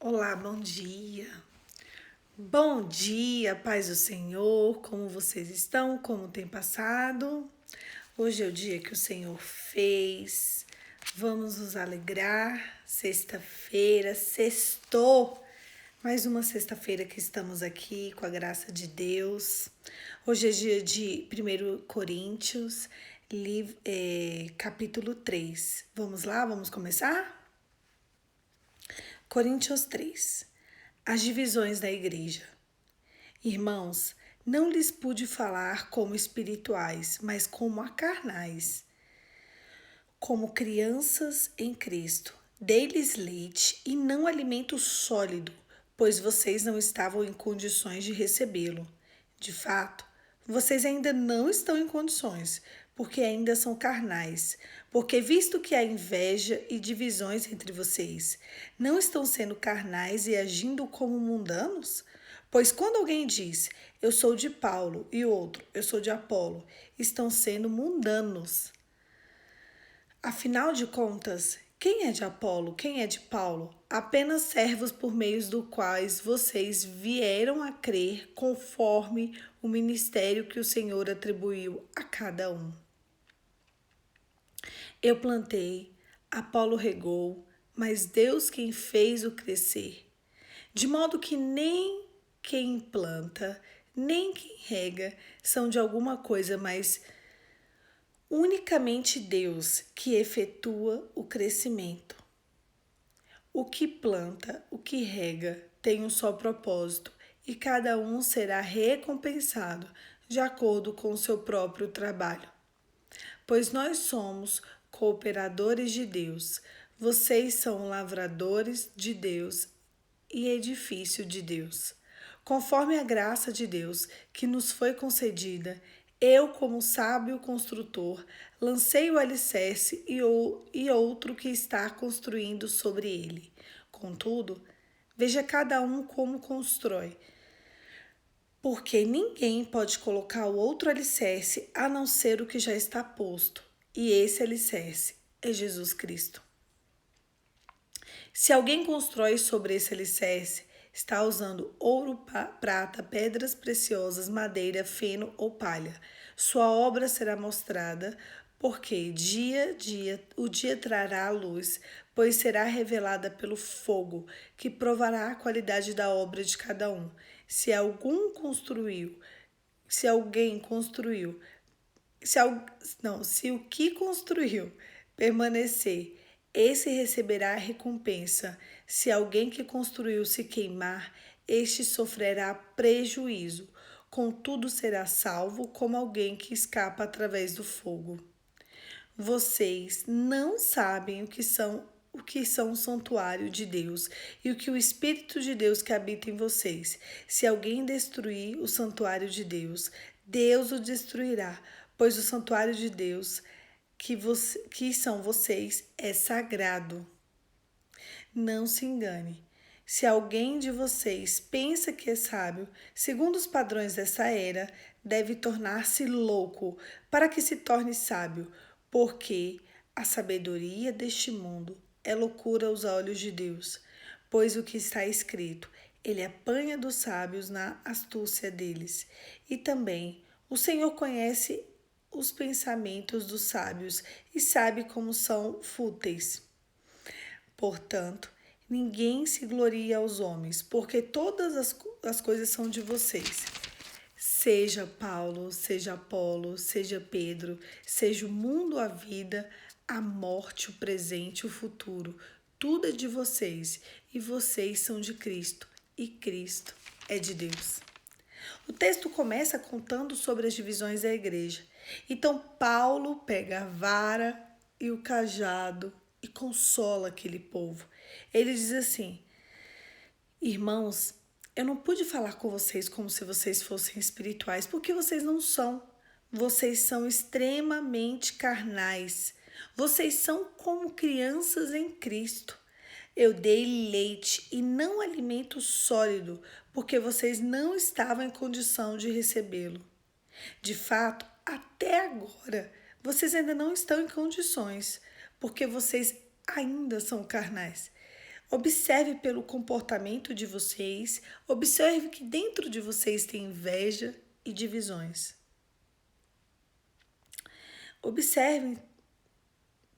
Olá, bom dia. Bom dia, paz do Senhor. Como vocês estão? Como tem passado? Hoje é o dia que o Senhor fez. Vamos nos alegrar. Sexta-feira, sextou. Mais uma sexta-feira que estamos aqui com a graça de Deus. Hoje é dia de 1 Coríntios, capítulo 3. Vamos lá? Vamos começar? Coríntios 3. As divisões da igreja. Irmãos, não lhes pude falar como espirituais, mas como a carnais, como crianças em Cristo. Dei-lhes leite e não alimento sólido, pois vocês não estavam em condições de recebê-lo. De fato, vocês ainda não estão em condições, porque ainda são carnais. Porque, visto que há inveja e divisões entre vocês, não estão sendo carnais e agindo como mundanos? Pois quando alguém diz, eu sou de Paulo, e outro, eu sou de Apolo, estão sendo mundanos. Afinal de contas, quem é de Apolo, quem é de Paulo? Apenas servos por meio dos quais vocês vieram a crer conforme o ministério que o Senhor atribuiu a cada um. Eu plantei, Apolo regou, mas Deus quem fez o crescer. De modo que nem quem planta, nem quem rega são de alguma coisa, mas unicamente Deus que efetua o crescimento. O que planta, o que rega, tem um só propósito, e cada um será recompensado de acordo com o seu próprio trabalho. Pois nós somos cooperadores de Deus, vocês são lavradores de Deus e edifício de Deus. Conforme a graça de Deus que nos foi concedida, eu, como sábio construtor, lancei o alicerce e outro que está construindo sobre ele. Contudo, veja cada um como constrói, porque ninguém pode colocar o outro alicerce a não ser o que já está posto, e esse alicerce é Jesus Cristo. Se alguém constrói sobre esse alicerce, está usando ouro, prata, pedras preciosas, madeira, feno ou palha. Sua obra será mostrada, porque o dia trará a luz, pois será revelada pelo fogo, que provará a qualidade da obra de cada um. Se alguém construiu, se o que construiu permanecer, esse receberá a recompensa. Se alguém que construiu se queimar, este sofrerá prejuízo. Contudo, será salvo como alguém que escapa através do fogo. Vocês não sabem o que são o santuário de Deus e o que o Espírito de Deus que habita em vocês. Se alguém destruir o santuário de Deus, Deus o destruirá, pois o santuário de Deus, que são vocês, é sagrado. Não se engane. Se alguém de vocês pensa que é sábio, segundo os padrões dessa era, deve tornar-se louco para que se torne sábio, porque a sabedoria deste mundo é loucura aos olhos de Deus. Pois o que está escrito, ele apanha dos sábios na astúcia deles. E também o Senhor conhece os pensamentos dos sábios e sabe como são fúteis. Portanto, ninguém se glorie aos homens, porque todas as coisas são de vocês. Seja Paulo, seja Apolo, seja Pedro, seja o mundo, a vida, a morte, o presente, o futuro. Tudo é de vocês e vocês são de Cristo e Cristo é de Deus. O texto começa contando sobre as divisões da igreja. Então, Paulo pega a vara e o cajado e consola aquele povo. Ele diz assim: irmãos, eu não pude falar com vocês como se vocês fossem espirituais, porque vocês não são. Vocês são extremamente carnais. Vocês são como crianças em Cristo. Eu dei leite e não alimento sólido, porque vocês não estavam em condição de recebê-lo. De fato, até agora, vocês ainda não estão em condições, porque vocês ainda são carnais. Observe pelo comportamento de vocês, observe que dentro de vocês tem inveja e divisões. Observe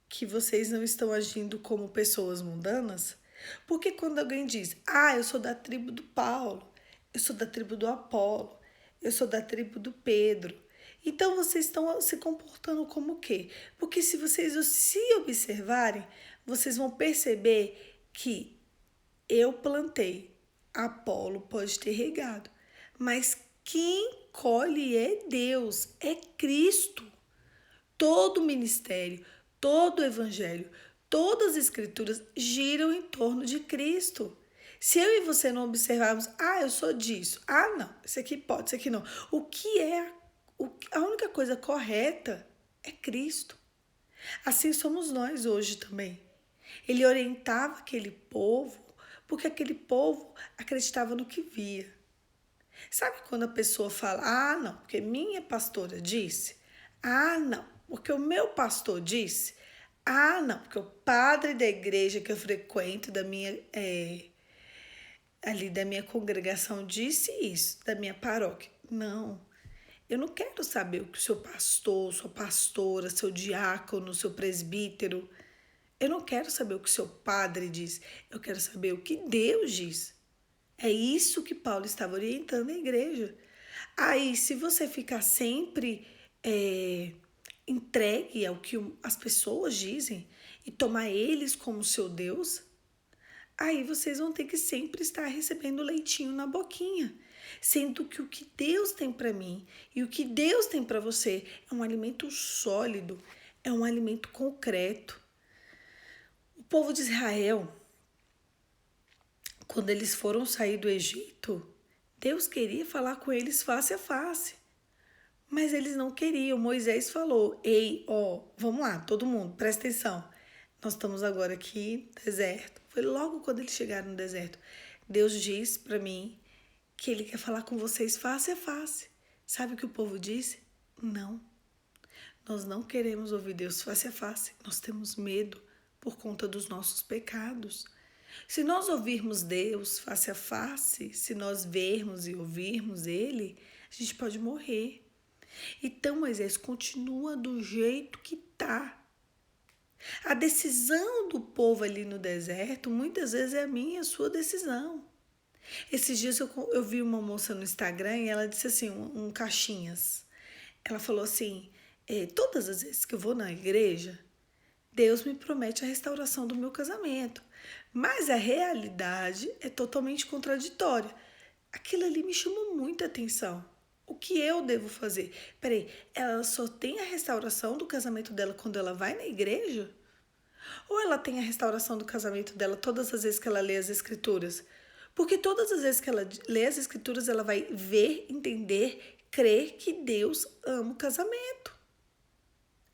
que vocês não estão agindo como pessoas mundanas, porque quando alguém diz, eu sou da tribo do Paulo, eu sou da tribo do Apolo, eu sou da tribo do Pedro, então vocês estão se comportando como o quê? Porque se vocês se observarem, vocês vão perceber que eu plantei, Apolo pode ter regado, mas quem colhe é Deus, é Cristo. Todo o ministério, todo o evangelho, todas as escrituras giram em torno de Cristo. Se eu e você não observarmos, eu sou disso, não, isso aqui pode, isso aqui não. O que é a única coisa correta é Cristo. Assim somos nós hoje também. Ele orientava aquele povo, porque aquele povo acreditava no que via. Sabe quando a pessoa fala, não, porque minha pastora disse, não, porque o meu pastor disse, não, porque o padre da igreja que eu frequento, ali da minha congregação, disse isso, da minha paróquia. Não, eu não quero saber o que o seu pastor, sua pastora, seu diácono, seu presbítero, eu não quero saber o que o seu padre diz, eu quero saber o que Deus diz. É isso que Paulo estava orientando a igreja. Aí, se você ficar sempre entregue ao que as pessoas dizem e tomar eles como seu Deus, aí vocês vão ter que sempre estar recebendo leitinho na boquinha. Sendo que o que Deus tem para mim e o que Deus tem para você é um alimento sólido, é um alimento concreto. O povo de Israel, quando eles foram sair do Egito, Deus queria falar com eles face a face. Mas eles não queriam. Moisés falou, vamos lá, todo mundo, presta atenção. Nós estamos agora aqui no deserto. Foi logo quando eles chegaram no deserto. Deus disse para mim que ele quer falar com vocês face a face. Sabe o que o povo disse? Não. Nós não queremos ouvir Deus face a face. Nós temos medo por conta dos nossos pecados. Se nós ouvirmos Deus face a face, se nós vermos e ouvirmos Ele, a gente pode morrer. Então, Moisés, continua do jeito que está. A decisão do povo ali no deserto, muitas vezes é a minha e a sua decisão. Esses dias eu vi uma moça no Instagram e ela disse assim, caixinhas. Ela falou assim, todas as vezes que eu vou na igreja, Deus me promete a restauração do meu casamento. Mas a realidade é totalmente contraditória. Aquilo ali me chamou muita atenção. O que eu devo fazer? Peraí, ela só tem a restauração do casamento dela quando ela vai na igreja? Ou ela tem a restauração do casamento dela todas as vezes que ela lê as escrituras? Porque todas as vezes que ela lê as escrituras, ela vai ver, entender, crer que Deus ama o casamento.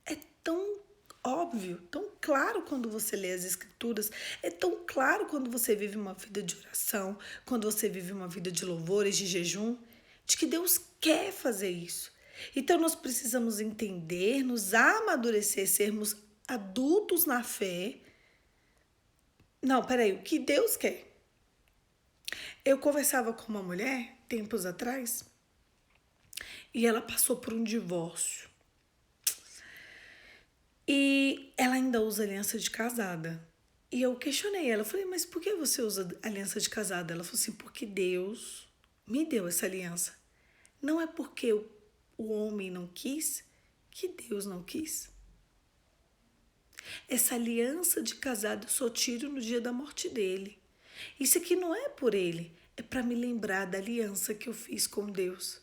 É tão óbvio, tão claro quando você lê as escrituras, é tão claro quando você vive uma vida de oração, quando você vive uma vida de louvores, de jejum, de que Deus quer fazer isso. Então nós precisamos entender, nos amadurecer, sermos adultos na fé. Não, peraí, o que Deus quer? Eu conversava com uma mulher, tempos atrás, e ela passou por um divórcio. E ela ainda usa aliança de casada. E eu questionei ela, falei, mas por que você usa aliança de casada? Ela falou assim, porque Deus me deu essa aliança. Não é porque o homem não quis que Deus não quis. Essa aliança de casada eu só tiro no dia da morte dele. Isso aqui não é por ele, é para me lembrar da aliança que eu fiz com Deus.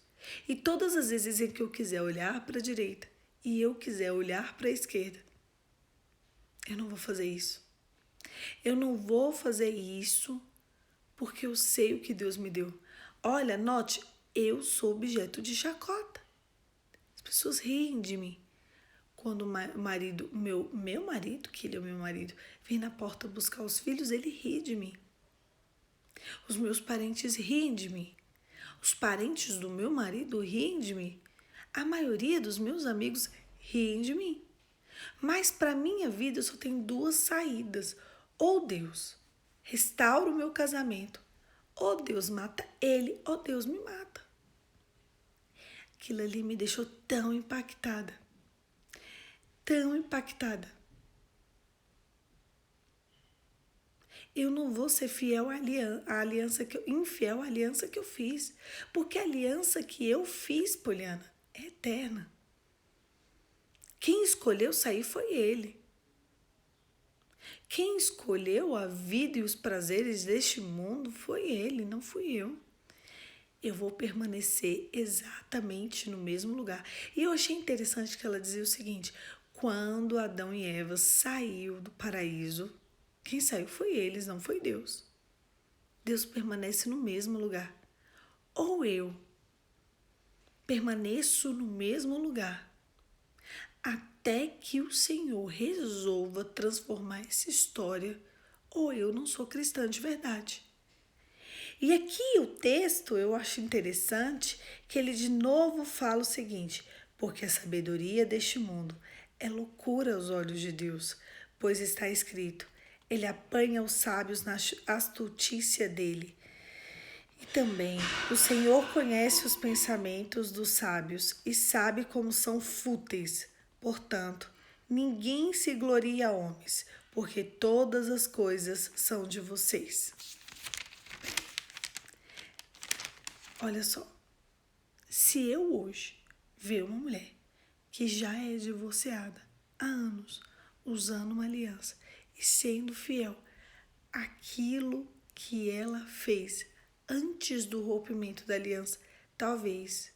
E todas as vezes em que eu quiser olhar para a direita e eu quiser olhar para a esquerda, eu não vou fazer isso. Eu não vou fazer isso porque eu sei o que Deus me deu. Olha, note, eu sou objeto de chacota. As pessoas riem de mim. Quando o marido, meu marido, que ele é o meu marido, vem na porta buscar os filhos, ele ri de mim. Os meus parentes riem de mim. Os parentes do meu marido riem de mim. A maioria dos meus amigos riem de mim. Mas para minha vida eu só tenho duas saídas. Ou Deus restaura o meu casamento. Ou Deus mata ele, ou Deus me mata. Aquilo ali me deixou tão impactada. Tão impactada. Eu não vou ser fiel à aliança infiel à aliança que eu fiz. Porque a aliança que eu fiz, Poliana, é eterna. Quem escolheu sair foi ele. Quem escolheu a vida e os prazeres deste mundo foi ele, não fui eu. Eu vou permanecer exatamente no mesmo lugar. E eu achei interessante que ela dizia o seguinte: quando Adão e Eva saiu do paraíso, quem saiu foi eles, não foi Deus. Deus permanece no mesmo lugar. Ou eu permaneço no mesmo lugar até que o Senhor resolva transformar essa história, ou eu não sou cristã de verdade. E aqui o texto eu acho interessante que ele de novo fala o seguinte: porque a sabedoria deste mundo é loucura aos olhos de Deus, pois está escrito, ele apanha os sábios na astutícia dele. E também o Senhor conhece os pensamentos dos sábios e sabe como são fúteis. Portanto, ninguém se gloria a homens, porque todas as coisas são de vocês. Olha só, se eu hoje ver uma mulher que já é divorciada há anos, usando uma aliança e sendo fiel àquilo que ela fez antes do rompimento da aliança, talvez,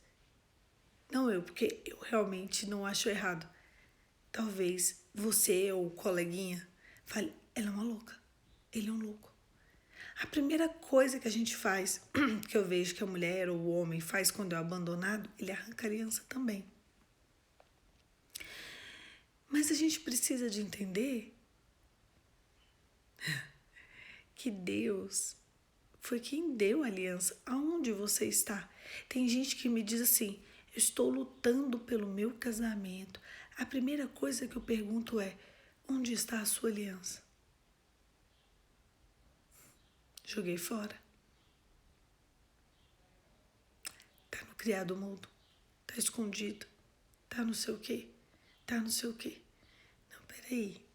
não eu, porque eu realmente não acho errado, talvez você ou o coleguinha fale, ela é uma louca, ele é um louco. A primeira coisa que a gente faz, que eu vejo que a mulher ou o homem faz quando é abandonado, ele arranca a aliança também. Mas a gente precisa de entender que Deus foi quem deu a aliança. Aonde você está? Tem gente que me diz assim, eu estou lutando pelo meu casamento. A primeira coisa que eu pergunto é, onde está a sua aliança? Joguei fora. Tá no criado mudo. Tá escondido. Tá no sei o quê. Tá no sei o quê. Não, peraí.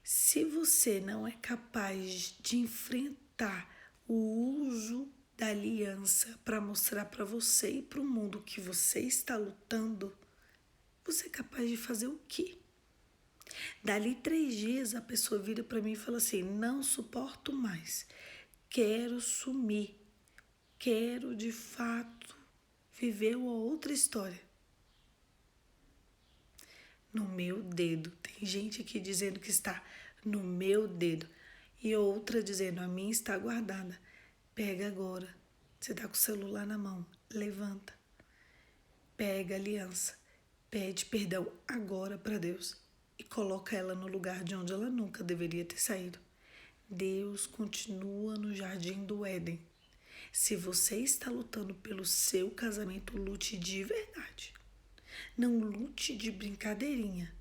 Se você não é capaz de enfrentar o uso da aliança para mostrar para você e para o mundo que você está lutando, você é capaz de fazer o quê? Dali 3 dias a pessoa vira para mim e fala assim, não suporto mais, quero sumir, quero de fato viver uma outra história. No meu dedo, tem gente aqui dizendo que está no meu dedo e outra dizendo a minha está guardada. Pega agora, você está com o celular na mão, levanta, pega a aliança, pede perdão agora para Deus e coloca ela no lugar de onde ela nunca deveria ter saído. Deus continua no jardim do Éden. Se você está lutando pelo seu casamento, lute de verdade. Não lute de brincadeirinha.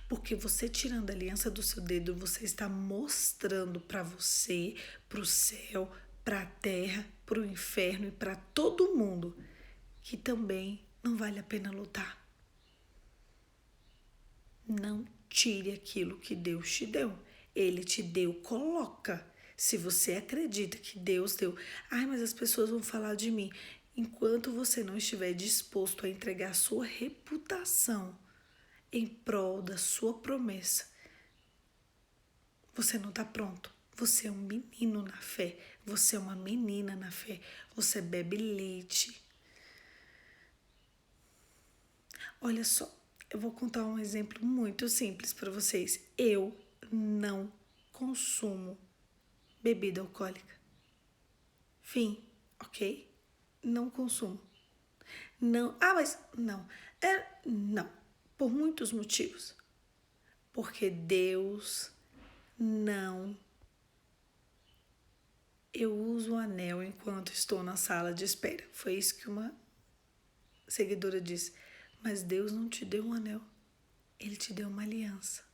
Porque você tirando a aliança do seu dedo, você está mostrando para você, para o céu, para a terra, para o inferno e para todo mundo que também não vale a pena lutar. Não tire aquilo que Deus te deu. Ele te deu, coloca. Se você acredita que Deus deu, ai, mas as pessoas vão falar de mim. Enquanto você não estiver disposto a entregar sua reputação em prol da sua promessa, você não está pronto. Você é um menino na fé. Você é uma menina na fé. Você bebe leite. Olha só, eu vou contar um exemplo muito simples para vocês. Eu não consumo bebida alcoólica. Fim, ok? Não consumo. Não, mas não. Não, por muitos motivos. Porque Deus não. Eu uso o anel enquanto estou na sala de espera. Foi isso que uma seguidora disse. Mas Deus não te deu um anel. Ele te deu uma aliança.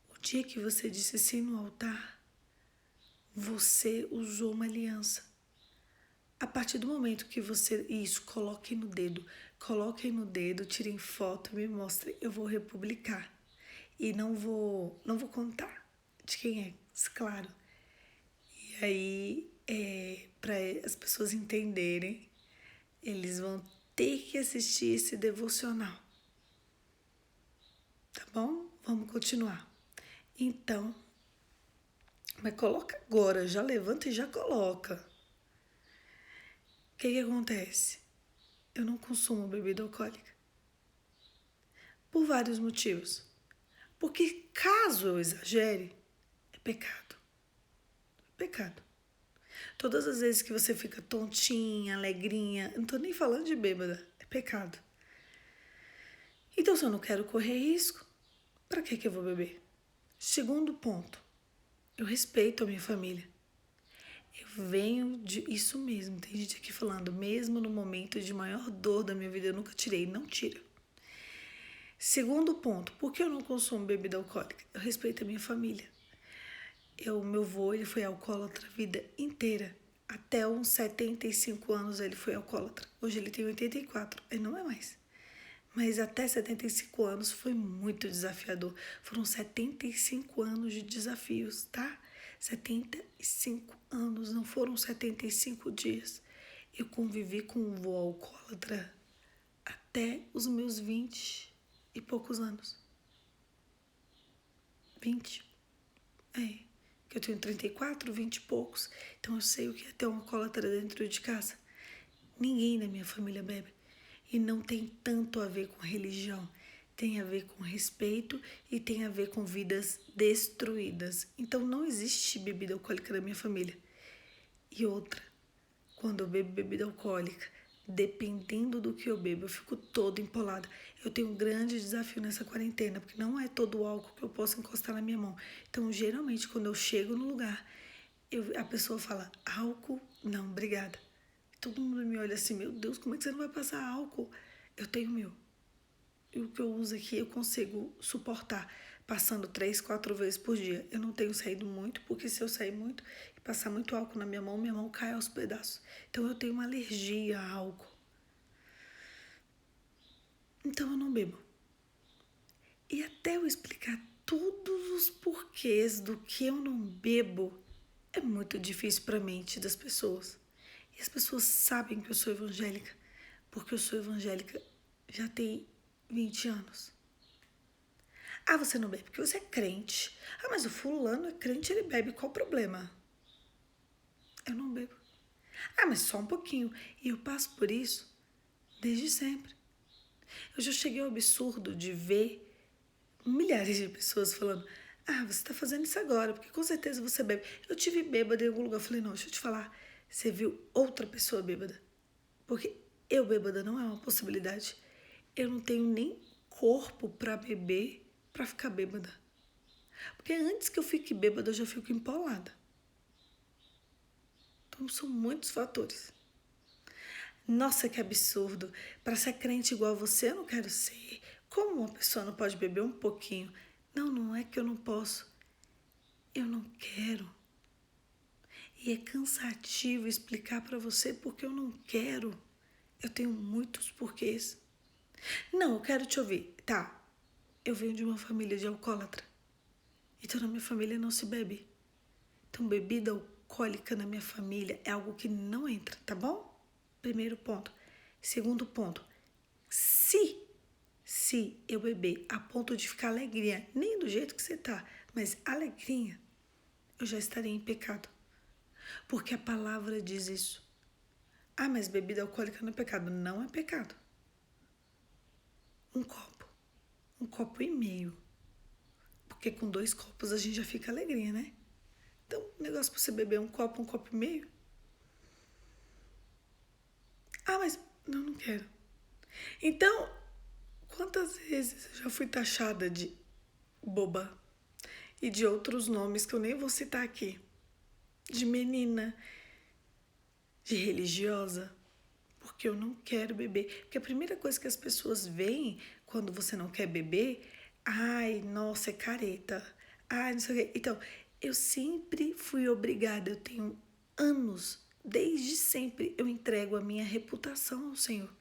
O dia que você disse sim no altar, você usou uma aliança. A partir do momento que você... Isso, coloquem no dedo, tirem foto, me mostrem. Eu vou republicar. E não vou contar de quem é, claro. E aí, para as pessoas entenderem, eles vão ter que assistir esse devocional. Tá bom? Vamos continuar. Então, mas coloca agora, já levanta e já coloca. O que acontece? Eu não consumo bebida alcoólica. Por vários motivos. Porque caso eu exagere, é pecado. Pecado. Todas as vezes que você fica tontinha, alegrinha, não tô nem falando de bêbada, é pecado. Então, se eu não quero correr risco, para que eu vou beber? Segundo ponto, eu respeito a minha família. Eu venho de isso mesmo, tem gente aqui falando, mesmo no momento de maior dor da minha vida, eu nunca tirei, não tira. Segundo ponto, por que eu não consumo bebida alcoólica? Eu respeito a minha família. Meu avô, ele foi alcoólatra a vida inteira. Até uns 75 anos ele foi alcoólatra. Hoje ele tem 84, ele não é mais. Mas até 75 anos foi muito desafiador. Foram 75 anos de desafios, tá? 75 anos, não foram 75 dias. Eu convivi com um avô alcoólatra até os meus 20 e poucos anos. 20. Que eu tenho 34, 20 e poucos. Então eu sei o que é ter um alcoólatra dentro de casa. Ninguém na minha família bebe. E não tem tanto a ver com religião. Tem a ver com respeito e tem a ver com vidas destruídas. Então não existe bebida alcoólica na minha família. E outra, quando eu bebo bebida alcoólica, dependendo do que eu bebo, eu fico toda empolada. Eu tenho um grande desafio nessa quarentena, porque não é todo o álcool que eu posso encostar na minha mão. Então, geralmente, quando eu chego no lugar, a pessoa fala, álcool? Não, obrigada. Todo mundo me olha assim, meu Deus, como é que você não vai passar álcool? Eu tenho o meu. E o que eu uso aqui, eu consigo suportar, passando 3, 4 vezes por dia. Eu não tenho saído muito, porque se eu sair muito e passar muito álcool na minha mão cai aos pedaços. Então, eu tenho uma alergia a álcool. Então, eu não bebo. E até eu explicar todos os porquês do que eu não bebo, é muito difícil para a mente das pessoas. E as pessoas sabem que eu sou evangélica, porque eu sou evangélica já tem 20 anos. Ah, você não bebe porque você é crente. Ah, mas o fulano é crente, ele bebe, qual o problema? Eu não bebo. Ah, mas só um pouquinho. E eu passo por isso desde sempre. Eu já cheguei ao absurdo de ver milhares de pessoas falando, ah, você tá fazendo isso agora, porque com certeza você bebe. Eu tive bêbada em algum lugar, eu falei, não, deixa eu te falar, você viu outra pessoa bêbada? Porque eu bêbada não é uma possibilidade. Eu não tenho nem corpo pra beber, pra ficar bêbada. Porque antes que eu fique bêbada, eu já fico empolada. Então, são muitos fatores. Nossa, que absurdo. Para ser crente igual a você, eu não quero ser. Como uma pessoa não pode beber um pouquinho? Não, não é que eu não posso. Eu não quero. E é cansativo explicar para você porque eu não quero. Eu tenho muitos porquês. Não, eu quero te ouvir. Tá, eu venho de uma família de alcoólatra. Então na minha família não se bebe. Então bebida alcoólica na minha família é algo que não entra, tá bom? Primeiro ponto. Segundo ponto. Se eu beber a ponto de ficar alegrinha, nem do jeito que você tá, mas alegrinha, eu já estaria em pecado. Porque a palavra diz isso. Ah, mas bebida alcoólica não é pecado. Não é pecado. Um copo e meio. Porque com 2 copos a gente já fica alegrinha, né? Então, o negócio pra você beber um copo e meio. Ah, mas não quero. Então, quantas vezes eu já fui taxada de boba e de outros nomes que eu nem vou citar aqui, de menina, de religiosa, porque eu não quero beber. Porque a primeira coisa que as pessoas veem quando você não quer beber, ai, nossa, é careta. Ah, não sei o quê. Então, eu sempre fui obrigada, eu tenho anos, desde sempre, eu entrego a minha reputação ao Senhor.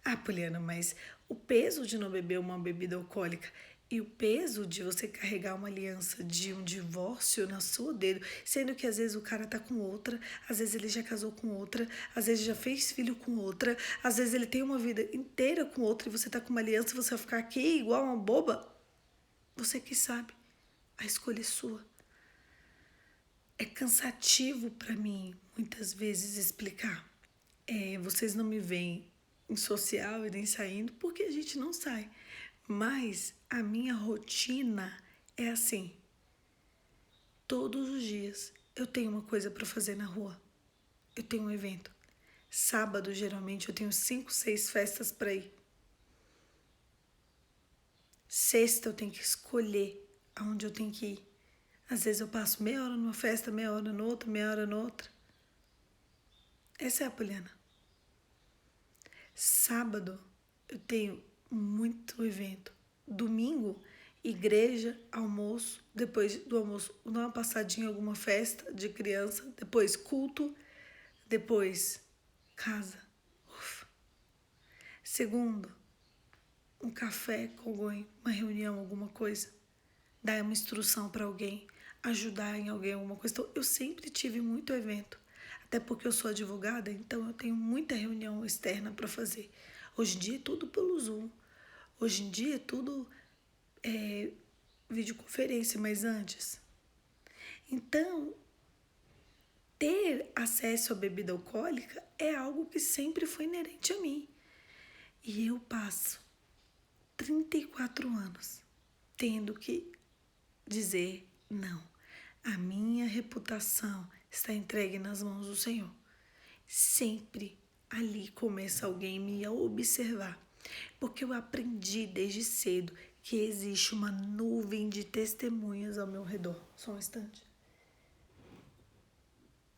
Ah, Poliana, mas o peso de não beber uma bebida alcoólica e o peso de você carregar uma aliança de um divórcio na sua dedo, sendo que às vezes o cara tá com outra, às vezes ele já casou com outra, às vezes já fez filho com outra, às vezes ele tem uma vida inteira com outra e você tá com uma aliança, você vai ficar aqui igual uma boba? Você que sabe. A escolha é sua. É cansativo para mim, muitas vezes, explicar. Vocês não me veem em social e nem saindo porque a gente não sai. Mas a minha rotina é assim. Todos os dias eu tenho uma coisa para fazer na rua. Eu tenho um evento. Sábado, geralmente, eu tenho 5, 6 festas para ir. Sexta, eu tenho que escolher aonde eu tenho que ir. Às vezes eu passo meia hora numa festa, meia hora noutra, meia hora noutra. Essa é a Poliana. Sábado, eu tenho muito evento. Domingo, igreja, almoço. Depois do almoço, dar uma passadinha em alguma festa de criança. Depois, culto. Depois, casa. Ufa. Segundo, um café com alguém, uma reunião, alguma coisa. Dar uma instrução para alguém, ajudar em alguém, alguma coisa. Então, eu sempre tive muito evento. Até porque eu sou advogada, então eu tenho muita reunião externa para fazer. Hoje em dia é tudo pelo Zoom. Hoje em dia é tudo videoconferência, mas antes. Então, ter acesso à bebida alcoólica é algo que sempre foi inerente a mim. E eu passo 34 anos tendo que dizer não. A minha reputação está entregue nas mãos do Senhor. Sempre ali começa alguém me a observar, porque eu aprendi desde cedo que existe uma nuvem de testemunhas ao meu redor. Só um instante.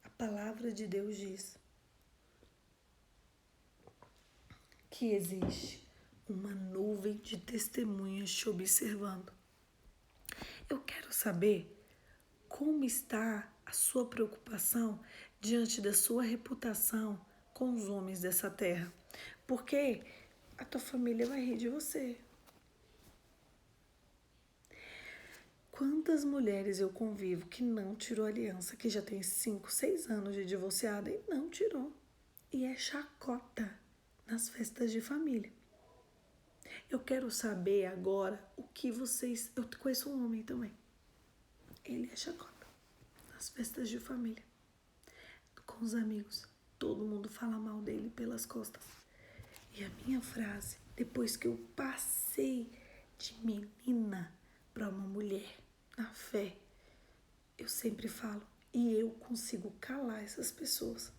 A palavra de Deus diz que existe uma nuvem de testemunhas te observando. Eu quero saber como está a sua preocupação diante da sua reputação com os homens dessa terra. Porque a tua família vai rir de você. Quantas mulheres eu convivo que não tirou aliança, que já tem 5, 6 anos de divorciada e não tirou. E é chacota nas festas de família. Eu quero saber agora o que vocês... Eu conheço um homem também. Ele é chacota nas festas de família. Com os amigos. Todo mundo fala mal dele pelas costas. E a minha frase, depois que eu passei de menina para uma mulher na fé, eu sempre falo, e eu consigo calar essas pessoas.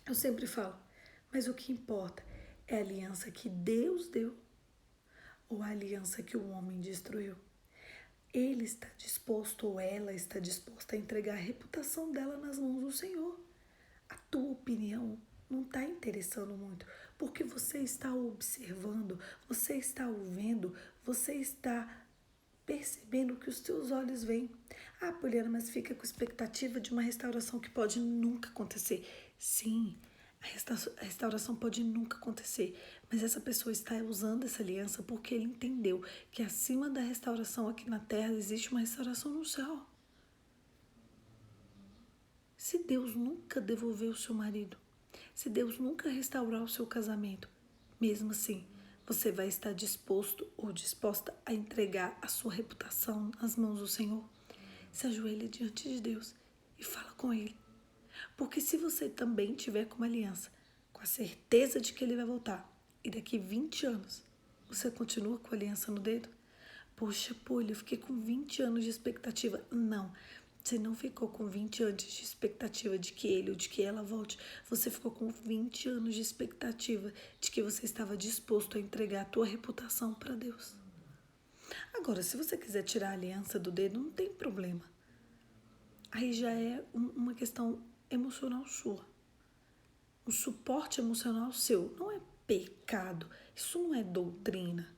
Eu sempre falo, mas o que importa é a aliança que Deus deu ou a aliança que o homem destruiu. Ele está disposto ou ela está disposta a entregar a reputação dela nas mãos do Senhor. A tua opinião não está interessando muito, porque você está observando, você está ouvindo, você está percebendo o que os teus olhos veem. Ah, Poliana, mas fica com expectativa de uma restauração que pode nunca acontecer. Sim, a restauração pode nunca acontecer, mas essa pessoa está usando essa aliança porque ele entendeu que acima da restauração aqui na terra existe uma restauração no céu. Se Deus nunca devolver o seu marido, se Deus nunca restaurar o seu casamento, mesmo assim, você vai estar disposto ou disposta a entregar a sua reputação nas mãos do Senhor? Se ajoelha diante de Deus e fala com Ele. Porque se você também tiver com uma aliança, com a certeza de que Ele vai voltar, e daqui 20 anos você continua com a aliança no dedo? Poxa, Poli, eu fiquei com 20 anos de expectativa. Não, você não ficou com 20 anos de expectativa de que ele ou de que ela volte. Você ficou com 20 anos de expectativa de que você estava disposto a entregar a tua reputação para Deus. Agora, se você quiser tirar a aliança do dedo, não tem problema. Aí já é uma questão emocional sua. Um suporte emocional seu. Não é pecado. Isso não é doutrina.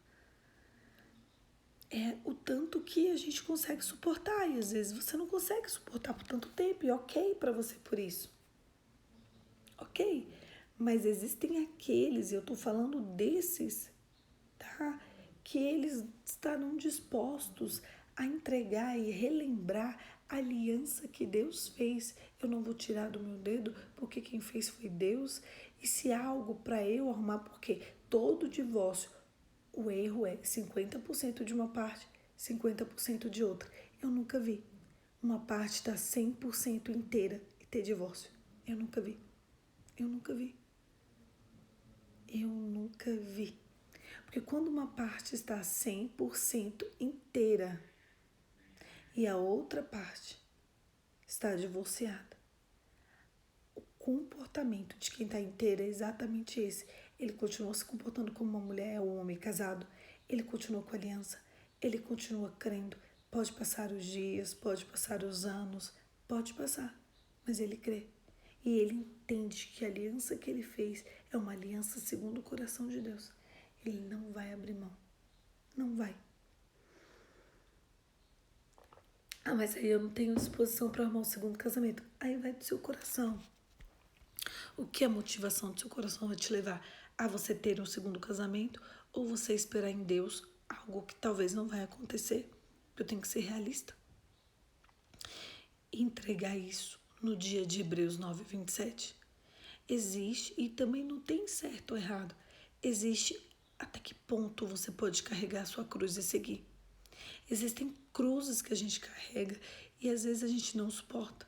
é o tanto que a gente consegue suportar. E às vezes você não consegue suportar por tanto tempo. E ok para você por isso. Ok. Mas existem aqueles, e eu tô falando desses, tá? Que eles estarão dispostos a entregar e relembrar a aliança que Deus fez. Eu não vou tirar do meu dedo, porque quem fez foi Deus. E se há algo para eu arrumar, porque todo divórcio, o erro é 50% de uma parte, 50% de outra. Eu nunca vi uma parte estar 100% inteira e ter divórcio. Eu nunca vi. Eu nunca vi. Eu nunca vi. Porque quando uma parte está 100% inteira e a outra parte está divorciada, o comportamento de quem está inteira é exatamente esse. Ele continua se comportando como uma mulher ou um homem casado. Ele continua com aliança. Ele continua crendo. Pode passar os dias, pode passar os anos, pode passar, mas ele crê. E ele entende que a aliança que ele fez é uma aliança segundo o coração de Deus. Ele não vai abrir mão. Não vai. Ah, mas aí eu não tenho disposição para arrumar um segundo casamento. Aí vai do seu coração. O que a motivação do seu coração vai te levar a você ter um segundo casamento ou você esperar em Deus algo que talvez não vai acontecer? Eu tenho que ser realista. E entregar isso no dia de Hebreus 9:27. Existe, e também não tem certo ou errado, existe até que ponto você pode carregar a sua cruz e seguir. Existem cruzes que a gente carrega e às vezes a gente não suporta.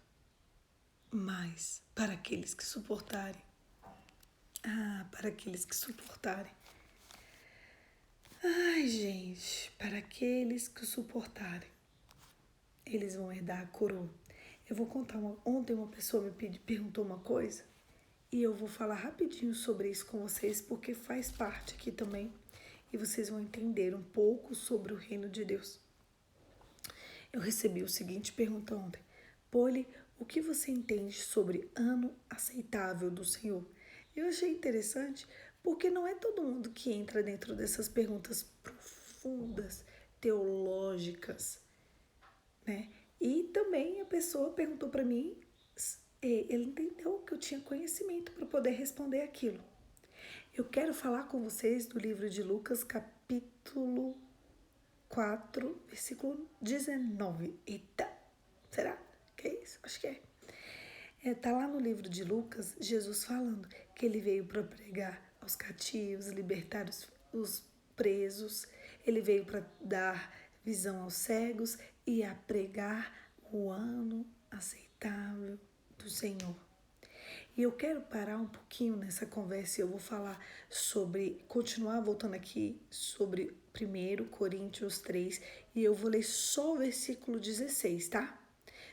Mas para aqueles que suportarem, para aqueles que suportarem. Ai, gente, para aqueles que suportarem, eles vão herdar a coroa. Eu vou contar ontem uma pessoa me perguntou uma coisa e eu vou falar rapidinho sobre isso com vocês porque faz parte aqui também e vocês vão entender um pouco sobre o reino de Deus. Eu recebi o seguinte pergunta ontem: Poli, o que você entende sobre ano aceitável do Senhor? Eu achei interessante porque não é todo mundo que entra dentro dessas perguntas profundas, teológicas, né? E também a pessoa perguntou para mim, ele entendeu que eu tinha conhecimento para poder responder aquilo. Eu quero falar com vocês do livro de Lucas, capítulo 4, versículo 19. Eita, será que é isso? Acho que é. Tá lá no livro de Lucas, Jesus falando que ele veio para pregar aos cativos, libertar os presos, ele veio para dar visão aos cegos e a pregar o ano aceitável do Senhor. E eu quero parar um pouquinho nessa conversa e eu vou falar sobre, continuar voltando aqui sobre 1 Coríntios 3 e eu vou ler só o versículo 16, tá?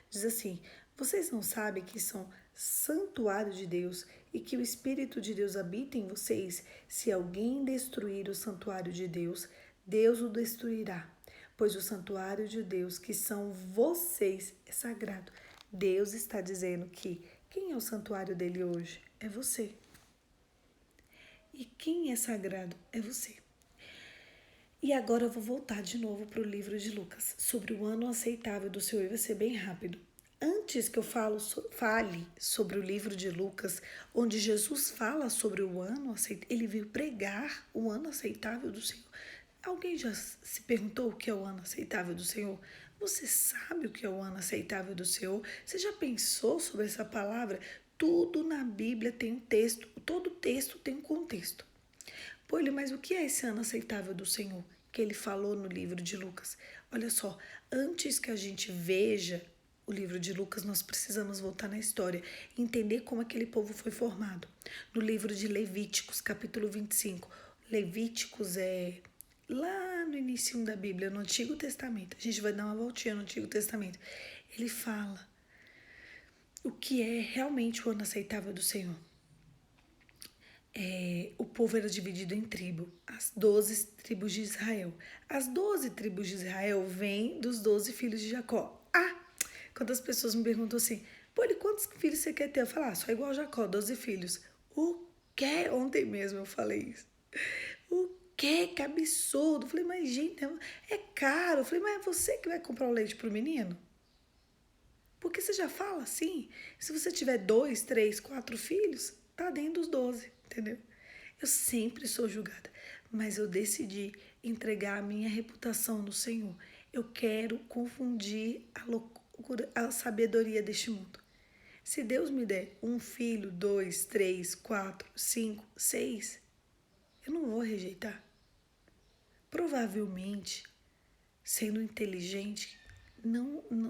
Diz assim: vocês não sabem que são santuário de Deus e que o Espírito de Deus habita em vocês? Se alguém destruir o santuário de Deus, Deus o destruirá, pois o santuário de Deus, que são vocês, é sagrado. Deus está dizendo que quem é o santuário dele hoje? É você. E quem é sagrado? É você. E agora eu vou voltar de novo para o livro de Lucas, sobre o ano aceitável do Senhor, e vai ser bem rápido. Antes que eu fale sobre o livro de Lucas, onde Jesus fala sobre o ano aceitável, ele veio pregar o ano aceitável do Senhor. Alguém já se perguntou o que é o ano aceitável do Senhor? Você sabe o que é o ano aceitável do Senhor? Você já pensou sobre essa palavra? Tudo na Bíblia tem um texto, todo texto tem um contexto. Pô, mas o que é esse ano aceitável do Senhor? Que ele falou no livro de Lucas. Olha só, antes que a gente veja o livro de Lucas, nós precisamos voltar na história, entender como aquele povo foi formado. No livro de Levíticos, capítulo 25, Levíticos é lá no início da Bíblia, no Antigo Testamento. A gente vai dar uma voltinha no Antigo Testamento. Ele fala o que é realmente o ano aceitável do Senhor. O povo era dividido em tribo, as 12 tribos de Israel. As 12 tribos de Israel vêm dos 12 filhos de Jacó. Quando as pessoas me perguntam assim, Poli, quantos filhos você quer ter? Eu falo, só igual Jacó, 12 filhos. O quê? Ontem mesmo eu falei isso. O Que absurdo. Eu falei, mas gente, é caro. Eu falei, mas é você que vai comprar o leite pro menino? Porque você já fala assim, se você tiver 2, 3, 4 filhos, tá dentro dos 12, entendeu? Eu sempre sou julgada, mas eu decidi entregar a minha reputação no Senhor. Eu quero confundir a loucura, a sabedoria deste mundo. Se Deus me der um filho, 2, 3, 4, 5, 6, eu não vou rejeitar. Provavelmente, sendo inteligente, eu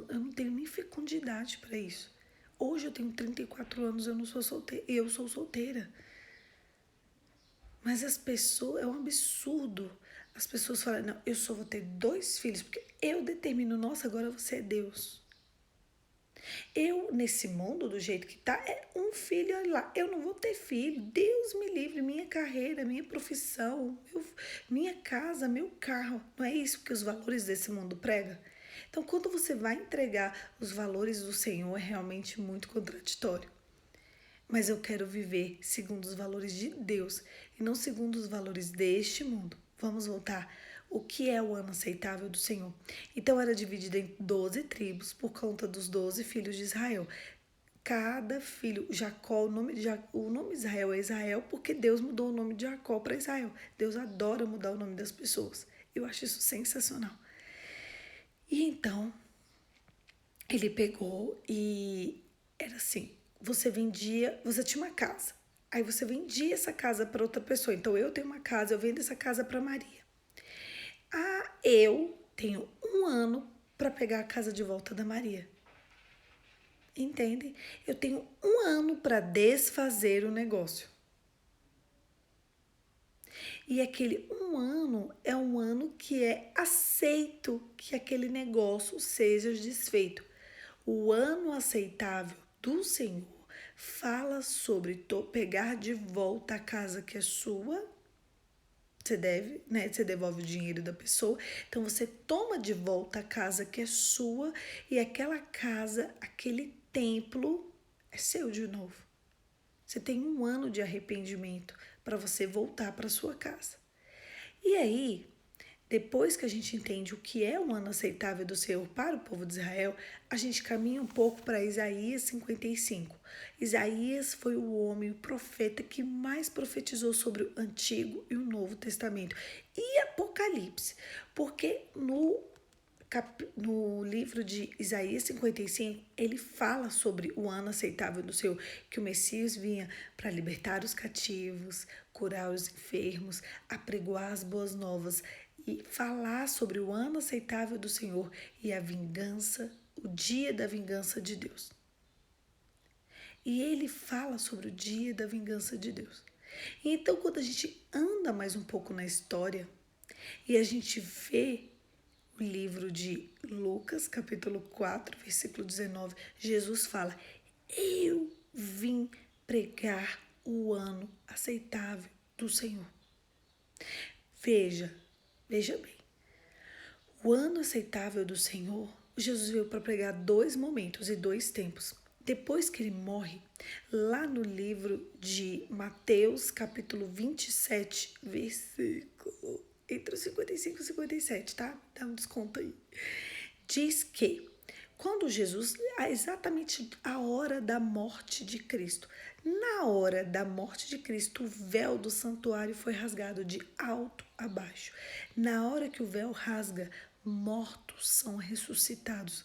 não tenho nem fecundidade para isso. Hoje eu tenho 34 anos, eu não sou solteira, eu sou solteira. Mas as pessoas, é um absurdo. As pessoas falam, não, eu só vou ter 2 filhos, porque eu determino, nossa, agora você é Deus. Eu, nesse mundo, do jeito que tá, é um filho, olha lá, eu não vou ter filho. Deus me livre, minha carreira, minha profissão, minha casa, meu carro. Não é isso que os valores desse mundo pregam? Então, quando você vai entregar os valores do Senhor, é realmente muito contraditório. Mas eu quero viver segundo os valores de Deus e não segundo os valores deste mundo. Vamos voltar. O que é o ano aceitável do Senhor? Então era dividido em 12 tribos por conta dos 12 filhos de Israel. Cada filho, Jacó, o nome Israel é Israel porque Deus mudou o nome de Jacó para Israel. Deus adora mudar o nome das pessoas. Eu acho isso sensacional. E então, ele pegou e era assim, você tinha uma casa. Aí você vendia essa casa para outra pessoa. Então eu tenho uma casa, eu vendo essa casa para Maria. Eu tenho um ano para pegar a casa de volta da Maria. Entendem? Eu tenho um ano para desfazer o negócio. E aquele um ano é um ano que é aceito que aquele negócio seja desfeito. O ano aceitável do Senhor fala sobre pegar de volta a casa que é sua. Você deve, né? Você devolve o dinheiro da pessoa. Então você toma de volta a casa que é sua e aquela casa, aquele templo é seu de novo. Você tem um ano de arrependimento para você voltar para sua casa. E aí, depois que a gente entende o que é um ano aceitável do Senhor para o povo de Israel, a gente caminha um pouco para Isaías 55. Isaías foi o homem, o profeta que mais profetizou sobre o Antigo e o Novo Testamento. E Apocalipse, porque no livro de Isaías 55, ele fala sobre o ano aceitável do Senhor, que o Messias vinha para libertar os cativos, curar os enfermos, apregoar as boas novas e falar sobre o ano aceitável do Senhor e a vingança, o dia da vingança de Deus. E ele fala sobre o dia da vingança de Deus. E então, quando a gente anda mais um pouco na história e a gente vê o livro de Lucas, capítulo 4, versículo 19, Jesus fala: eu vim pregar o ano aceitável do Senhor. Veja bem, o ano aceitável do Senhor, Jesus veio para pregar 2 momentos e 2 tempos. Depois que ele morre, lá no livro de Mateus, capítulo 27, versículo entre os 55 e 57, tá? Dá um desconto aí. Diz que quando Jesus, exatamente a hora da morte de Cristo, na hora da morte de Cristo, o véu do santuário foi rasgado de alto a baixo. Na hora que o véu rasga, mortos são ressuscitados.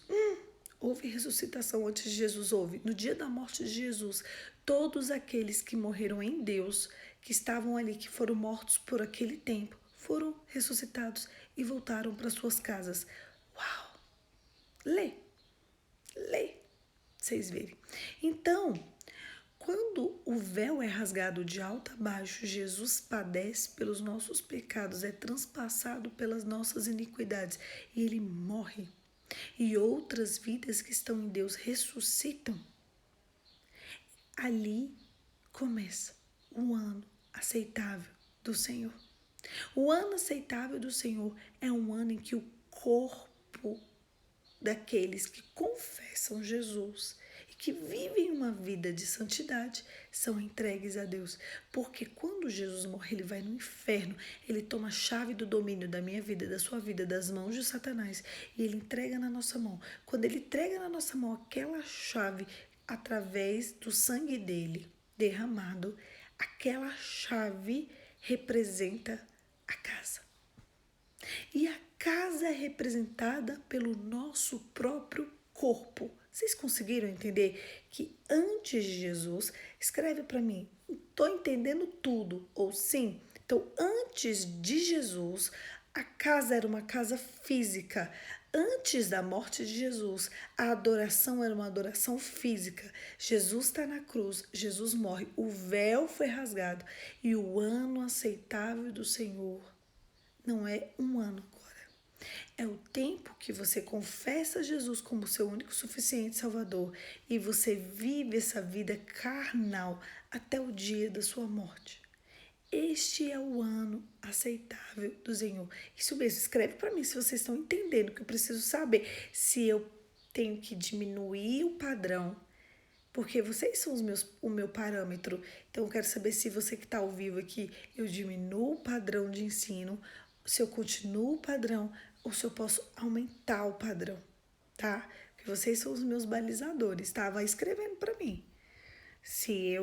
Houve ressuscitação antes de Jesus, houve. No dia da morte de Jesus, todos aqueles que morreram em Deus, que estavam ali, que foram mortos por aquele tempo, foram ressuscitados e voltaram para suas casas. Uau! Lê, vocês verem. Então, quando o véu é rasgado de alto a baixo, Jesus padece pelos nossos pecados, é transpassado pelas nossas iniquidades e ele morre. E outras vidas que estão em Deus ressuscitam. Ali começa o ano aceitável do Senhor. O ano aceitável do Senhor é um ano em que o corpo daqueles que confessam Jesus e que vivem uma vida de santidade são entregues a Deus. Porque quando Jesus morre, ele vai no inferno, ele toma a chave do domínio da minha vida, da sua vida, das mãos de Satanás, e ele entrega na nossa mão. Quando ele entrega na nossa mão aquela chave, através do sangue dele derramado, aquela chave representa a casa. E a casa é representada pelo nosso próprio corpo. Vocês conseguiram entender que antes de Jesus, escreve para mim, estou entendendo tudo, ou sim? Então, antes de Jesus, a casa era uma casa física. Antes da morte de Jesus, a adoração era uma adoração física. Jesus está na cruz, Jesus morre, o véu foi rasgado e o ano aceitável do Senhor não é um ano agora. É o tempo que você confessa Jesus como seu único suficiente Salvador e você vive essa vida carnal até o dia da sua morte. Este é o ano aceitável do Senhor. Isso mesmo, escreve para mim se vocês estão entendendo, que eu preciso saber se eu tenho que diminuir o padrão, porque vocês são o meu parâmetro. Então eu quero saber se você que está ao vivo aqui, eu diminuo o padrão de ensino, se eu continuo o padrão ou se eu posso aumentar o padrão, tá? Porque vocês são os meus balizadores, tá? Vai escrevendo para mim se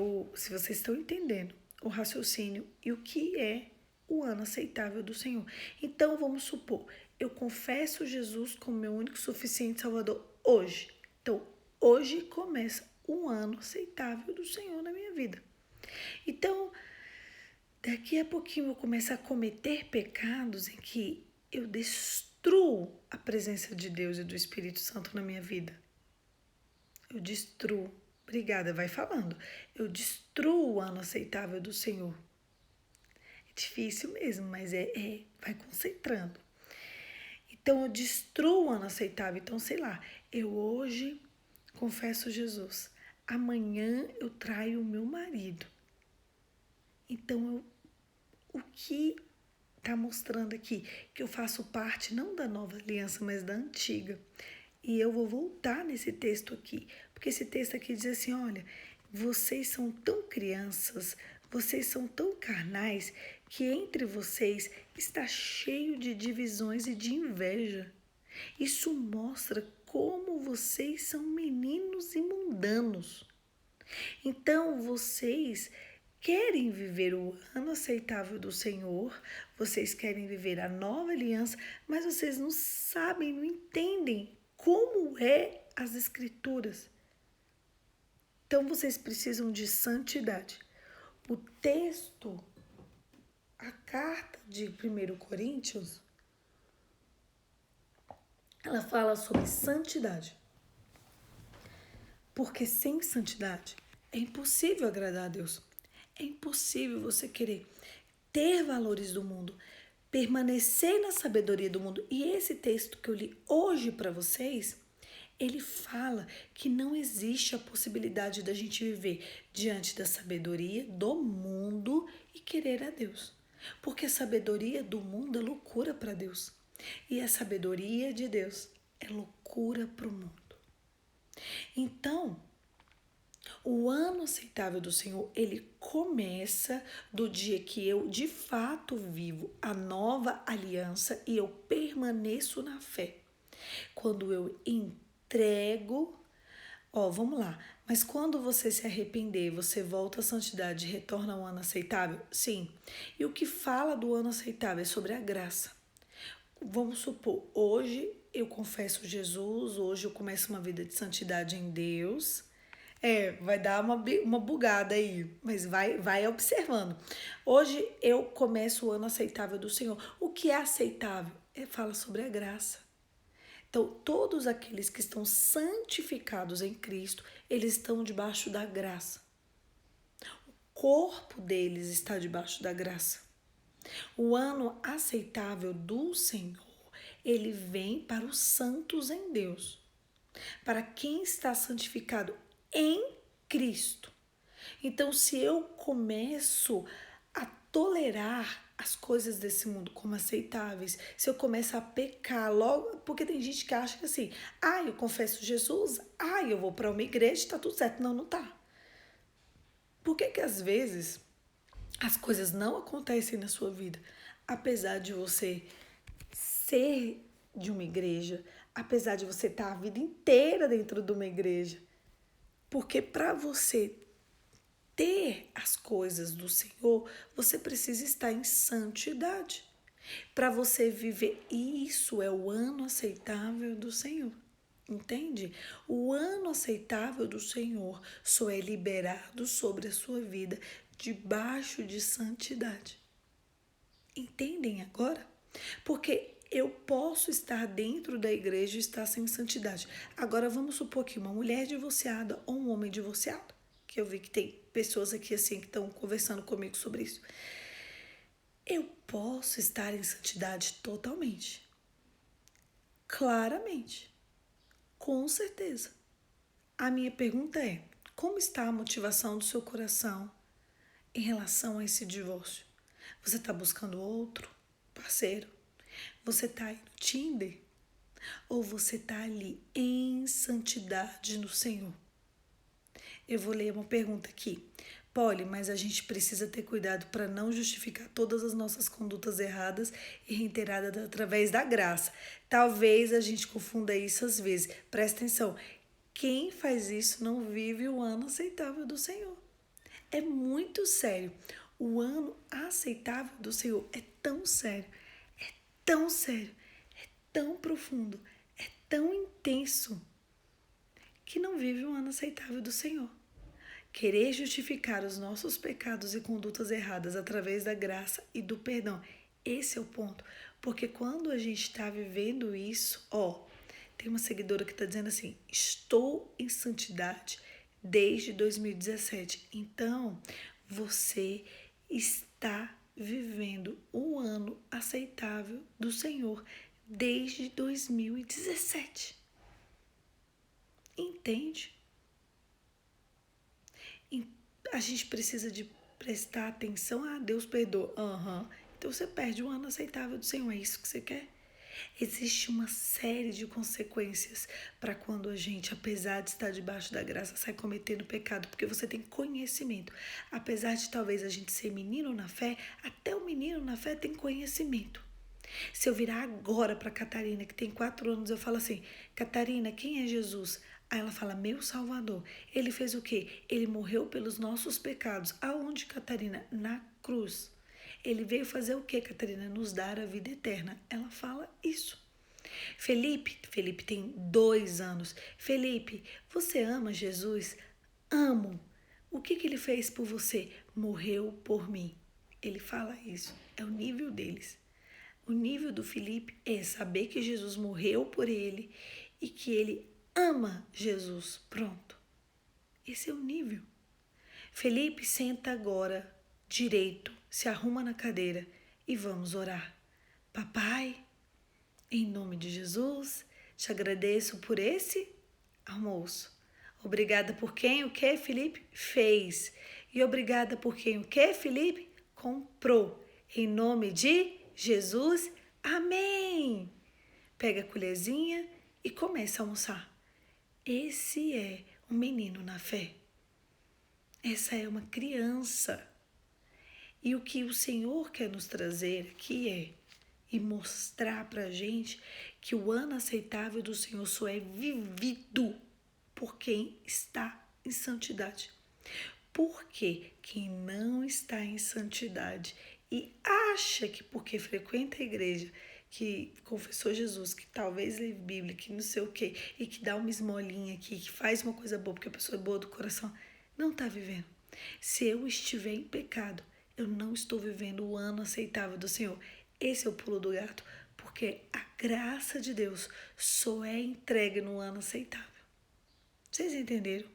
vocês estão entendendo o raciocínio e o que é o ano aceitável do Senhor. Então, vamos supor, eu confesso Jesus como meu único suficiente Salvador hoje. Então, hoje começa um ano aceitável do Senhor na minha vida. Então, daqui a pouquinho eu começo a cometer pecados em que eu destruo a presença de Deus e do Espírito Santo na minha vida. Eu destruo. Obrigada, vai falando. Eu destruo o ano aceitável do Senhor. É difícil mesmo, mas vai concentrando. Então, eu destruo o ano aceitável. Então, sei lá, eu hoje confesso Jesus. Amanhã eu traio o meu marido. Então, o que está mostrando aqui? Que eu faço parte não da nova aliança, mas da antiga. E eu vou voltar nesse texto aqui, porque esse texto aqui diz assim, olha, vocês são tão crianças, vocês são tão carnais, que entre vocês está cheio de divisões e de inveja. Isso mostra como vocês são meninos e mundanos. Então, vocês querem viver o ano aceitável do Senhor, vocês querem viver a nova aliança, mas vocês não sabem, não entendem como é as Escrituras. Então, vocês precisam de santidade. O texto, a carta de 1 Coríntios, ela fala sobre santidade. Porque sem santidade é impossível agradar a Deus. É impossível você querer ter valores do mundo, permanecer na sabedoria do mundo. E esse texto que eu li hoje para vocês, ele fala que não existe a possibilidade da gente viver diante da sabedoria do mundo e querer a Deus. Porque a sabedoria do mundo é loucura para Deus. E a sabedoria de Deus é loucura para o mundo. Então, o ano aceitável do Senhor, ele começa do dia que eu de fato vivo a nova aliança e eu permaneço na fé. Quando eu entrego, vamos lá, mas quando você se arrepender, você volta à santidade e retorna ao ano aceitável? Sim. E o que fala do ano aceitável é sobre a graça. Vamos supor, hoje eu confesso Jesus, hoje eu começo uma vida de santidade em Deus. Vai dar uma bugada aí, mas vai observando. Hoje eu começo o ano aceitável do Senhor. O que é aceitável? Fala sobre a graça. Então, todos aqueles que estão santificados em Cristo, eles estão debaixo da graça. O corpo deles está debaixo da graça. O ano aceitável do Senhor, ele vem para os santos em Deus. Para quem está santificado em Cristo. Então, se eu começo a tolerar as coisas desse mundo como aceitáveis, se eu começar a pecar logo, porque tem gente que acha que assim, eu confesso Jesus, eu vou para uma igreja, tá tudo certo. Não, não tá. Por que às vezes as coisas não acontecem na sua vida, apesar de você ser de uma igreja, apesar de você estar a vida inteira dentro de uma igreja? Porque para você ter as coisas do Senhor, você precisa estar em santidade. Para você viver, isso é o ano aceitável do Senhor. Entende? O ano aceitável do Senhor só é liberado sobre a sua vida debaixo de santidade. Entendem agora? Porque eu posso estar dentro da igreja e estar sem santidade. Agora vamos supor que uma mulher divorciada ou um homem divorciado, que eu vi que tem pessoas aqui assim que estão conversando comigo sobre isso. Eu posso estar em santidade totalmente. Claramente. Com certeza. A minha pergunta é: como está a motivação do seu coração em relação a esse divórcio? Você está buscando outro parceiro? Você está aí no Tinder? Ou você está ali em santidade no Senhor? Eu vou ler uma pergunta aqui. Polly, mas a gente precisa ter cuidado para não justificar todas as nossas condutas erradas e reiteradas através da graça. Talvez a gente confunda isso às vezes. Presta atenção. Quem faz isso não vive o ano aceitável do Senhor. É muito sério. O ano aceitável do Senhor é tão sério, é tão sério, é tão profundo, é tão intenso, que não vive o ano aceitável do Senhor. Querer justificar os nossos pecados e condutas erradas através da graça e do perdão. Esse é o ponto. Porque quando a gente está vivendo isso, tem uma seguidora que está dizendo assim: estou em santidade desde 2017. Então, você está vivendo o ano aceitável do Senhor desde 2017. Entende? A gente precisa de prestar atenção. Deus perdoa. Então você perde o ano aceitável do Senhor. É isso que você quer? Existe uma série de consequências para quando a gente, apesar de estar debaixo da graça, sai cometendo pecado, porque você tem conhecimento. Apesar de talvez a gente ser menino na fé, até o menino na fé tem conhecimento. Se eu virar agora para Catarina, que tem 4 anos, eu falo assim: Catarina, quem é Jesus? Aí ela fala: meu Salvador. Ele fez o quê? Ele morreu pelos nossos pecados. Aonde, Catarina? Na cruz. Ele veio fazer o quê, Catarina? Nos dar a vida eterna. Ela fala isso. Felipe tem 2 anos. Felipe, você ama Jesus? Amo. O que ele fez por você? Morreu por mim. Ele fala isso. É o nível deles. O nível do Felipe é saber que Jesus morreu por ele e que ele ama Jesus. Pronto. Esse é o nível. Felipe, senta agora direito, se arruma na cadeira e vamos orar. Papai, em nome de Jesus, te agradeço por esse almoço. Obrigada por quem o que, Felipe? Fez. E obrigada por quem o que, Felipe? Comprou. Em nome de Jesus, amém. Pega a colherzinha e começa a almoçar. Esse é um menino na fé. Essa é uma criança. E o que o Senhor quer nos trazer aqui e mostrar pra gente que o ano aceitável do Senhor só é vivido por quem está em santidade. Porque quem não está em santidade e acha que porque frequenta a igreja, que confessou Jesus, que talvez lê Bíblia, que não sei o quê, e que dá uma esmolinha aqui, que faz uma coisa boa porque a pessoa é boa do coração, não está vivendo. Se eu estiver em pecado, eu não estou vivendo o ano aceitável do Senhor. Esse é o pulo do gato, porque a graça de Deus só é entregue no ano aceitável. Vocês entenderam?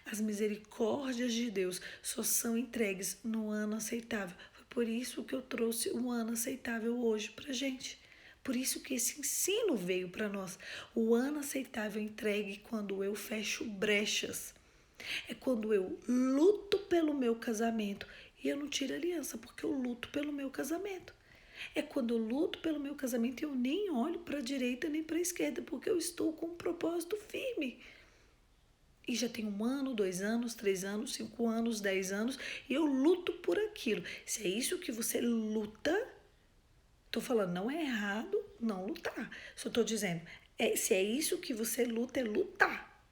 As misericórdias de Deus só são entregues no ano aceitável. Foi por isso que eu trouxe o ano aceitável hoje pra gente. Por isso que esse ensino veio para nós. O ano aceitável é entregue quando eu fecho brechas. É quando eu luto pelo meu casamento e eu não tiro a aliança, porque eu luto pelo meu casamento. É quando eu luto pelo meu casamento, eu nem olho para a direita nem para a esquerda, porque eu estou com um propósito firme. E já tem 1 ano, 2 anos, 3 anos, 5 anos, 10 anos, e eu luto por aquilo. Se é isso que você luta, tô falando, não é errado não lutar. Só tô dizendo, se é isso que você luta, é lutar,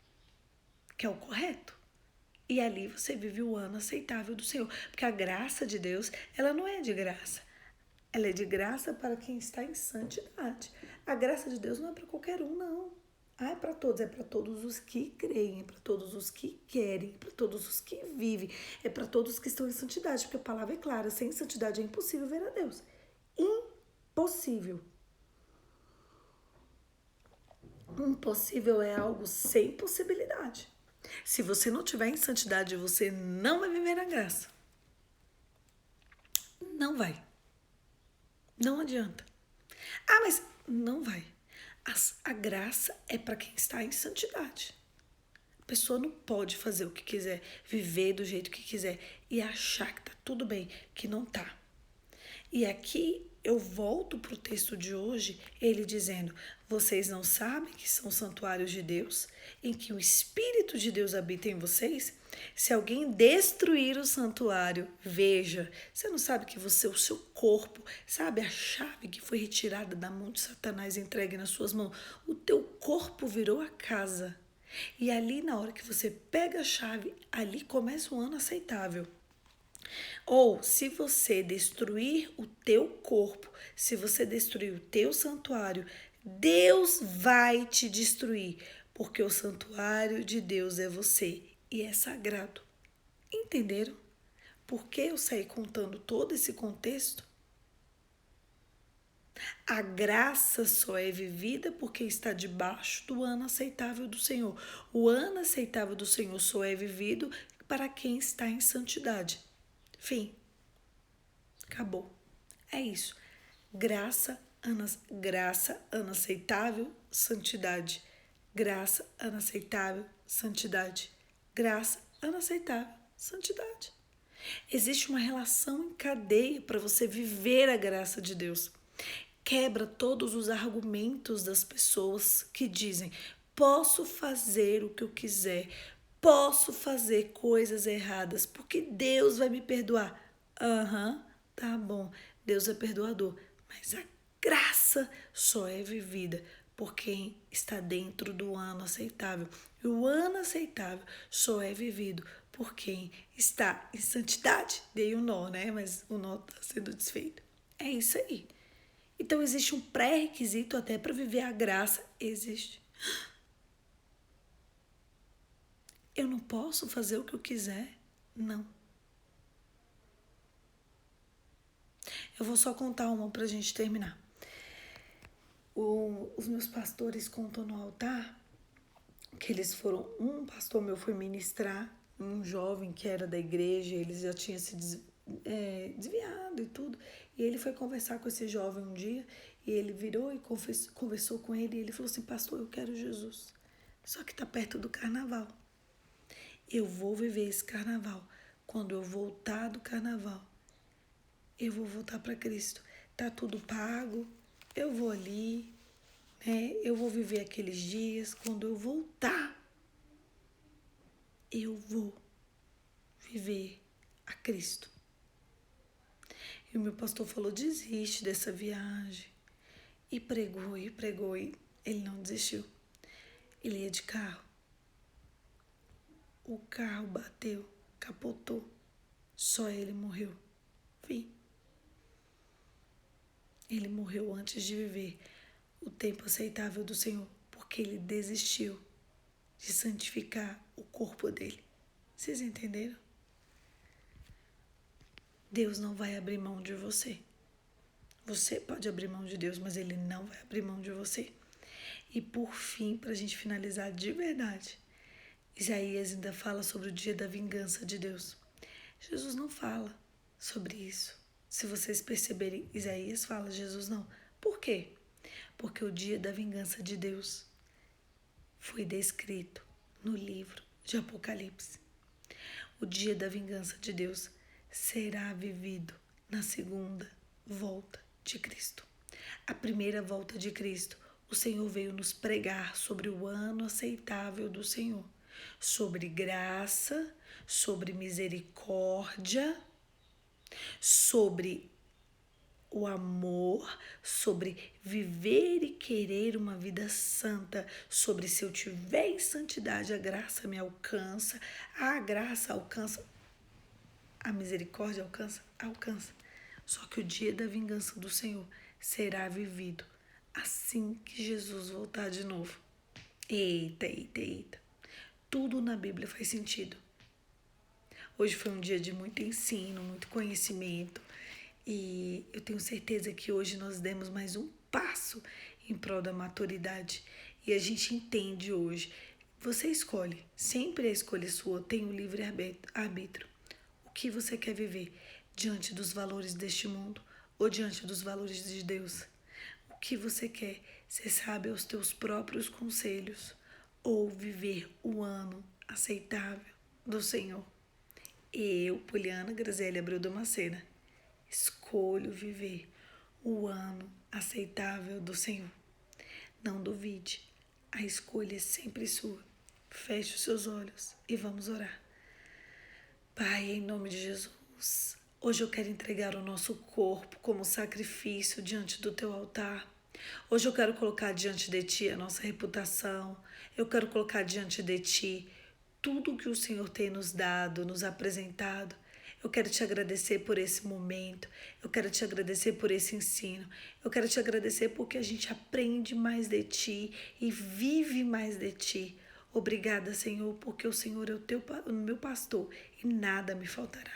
que é o correto. E ali você vive o ano aceitável do Senhor. Porque a graça de Deus, ela não é de graça. Ela é de graça para quem está em santidade. A graça de Deus não é para qualquer um, não. É para todos. É para todos os que creem, é para todos os que querem, é para todos os que vivem, é para todos que estão em santidade. Porque a palavra é clara, sem santidade é impossível ver a Deus. Impossível. Impossível é algo sem possibilidade. Se você não tiver em santidade, você não vai viver a graça. Não vai. Não adianta. Mas não vai. A graça é para quem está em santidade. A pessoa não pode fazer o que quiser, viver do jeito que quiser e achar que tá tudo bem, que não tá. E aqui eu volto para o texto de hoje, ele dizendo: vocês não sabem que são santuários de Deus, em que o Espírito de Deus habita em vocês? Se alguém destruir o santuário, veja, você não sabe que você, o seu corpo, sabe a chave que foi retirada da mão de Satanás e entregue nas suas mãos? O teu corpo virou a casa. E ali, na hora que você pega a chave, ali começa um ano aceitável. Ou se você destruir o teu corpo, se você destruir o teu santuário, Deus vai te destruir, porque o santuário de Deus é você e é sagrado. Entenderam? Por que eu saí contando todo esse contexto? A graça só é vivida porque está debaixo do ano aceitável do Senhor. O ano aceitável do Senhor só é vivido para quem está em santidade. Fim. Acabou. É isso. Graça, ano aceitável, santidade. Graça, ano aceitável, santidade. Graça, ano aceitável, santidade. Existe uma relação em cadeia para você viver a graça de Deus. Quebra todos os argumentos das pessoas que dizem: posso fazer o que eu quiser, posso fazer coisas erradas, porque Deus vai me perdoar. Tá bom, Deus é perdoador, mas a graça só é vivida por quem está dentro do ano aceitável. E o ano aceitável só é vivido por quem está em santidade. Dei um nó, né? Mas o nó está sendo desfeito. É isso aí. Então existe um pré-requisito até para viver a graça. Existe. Eu não posso fazer o que eu quiser? Não. Eu vou só contar uma para a gente terminar. Os meus pastores contam no altar que eles foram... Um pastor meu foi ministrar um jovem que era da igreja, ele já tinha se desviado e tudo. E ele foi conversar com esse jovem um dia e ele virou e conversou com ele e ele falou assim: pastor, eu quero Jesus. Só que tá perto do carnaval. Eu vou viver esse carnaval. Quando eu voltar do carnaval, eu vou voltar para Cristo. Tá tudo pago, eu vou ali, né? Eu vou viver aqueles dias. Quando eu voltar, eu vou viver a Cristo. E o meu pastor falou: desiste dessa viagem. E pregou, e ele não desistiu. Ele ia de carro. O carro bateu, capotou. Só ele morreu. Fim. Ele morreu antes de viver o tempo aceitável do Senhor, porque ele desistiu de santificar o corpo dele. Vocês entenderam? Deus não vai abrir mão de você. Você pode abrir mão de Deus, mas ele não vai abrir mão de você. E por fim, para a gente finalizar de verdade, Isaías ainda fala sobre o dia da vingança de Deus. Jesus não fala sobre isso. Se vocês perceberem, Isaías fala, Jesus não. Por quê? Porque o dia da vingança de Deus foi descrito no livro de Apocalipse. O dia da vingança de Deus será vivido na segunda volta de Cristo. A primeira volta de Cristo, o Senhor veio nos pregar sobre o ano aceitável do Senhor, sobre graça, sobre misericórdia, sobre o amor, sobre viver e querer uma vida santa, sobre se eu tiver em santidade, a graça me alcança, a graça alcança, a misericórdia alcança, alcança. Só que o dia da vingança do Senhor será vivido assim que Jesus voltar de novo. Eita, eita, eita. Tudo na Bíblia faz sentido. Hoje foi um dia de muito ensino, muito conhecimento. E eu tenho certeza que hoje nós demos mais um passo em prol da maturidade. E a gente entende hoje. Você escolhe, sempre a escolha sua, tem o livre arbítrio. O que você quer viver diante dos valores deste mundo ou diante dos valores de Deus? O que você quer? Você sabe aos teus próprios conselhos ou viver o ano aceitável do Senhor? Eu, Poliana Graziele Abreu Damascena, escolho viver o ano aceitável do Senhor. Não duvide, a escolha é sempre sua. Feche os seus olhos e vamos orar. Pai, em nome de Jesus, hoje eu quero entregar o nosso corpo como sacrifício diante do teu altar. Hoje eu quero colocar diante de ti a nossa reputação. Eu quero colocar diante de ti tudo que o Senhor tem nos dado, nos apresentado. Eu quero te agradecer por esse momento. Eu quero te agradecer por esse ensino. Eu quero te agradecer porque a gente aprende mais de ti e vive mais de ti. Obrigada, Senhor, porque o Senhor é o meu pastor e nada me faltará.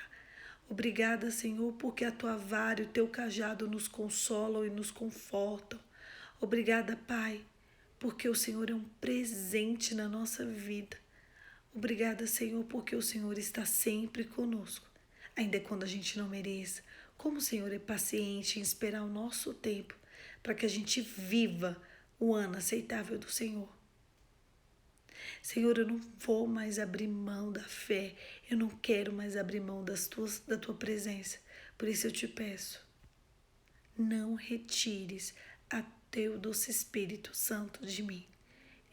Obrigada, Senhor, porque a tua vara e o teu cajado nos consolam e nos confortam. Obrigada, Pai, porque o Senhor é um presente na nossa vida. Obrigada, Senhor, porque o Senhor está sempre conosco, ainda quando a gente não mereça. Como o Senhor é paciente em esperar o nosso tempo para que a gente viva o ano aceitável do Senhor. Senhor, eu não vou mais abrir mão da fé, eu não quero mais abrir mão da tua presença. Por isso eu te peço, não retires a teu doce Espírito Santo de mim.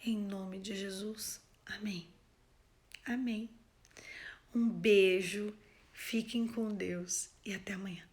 Em nome de Jesus. Amém. Amém. Um beijo, fiquem com Deus e até amanhã.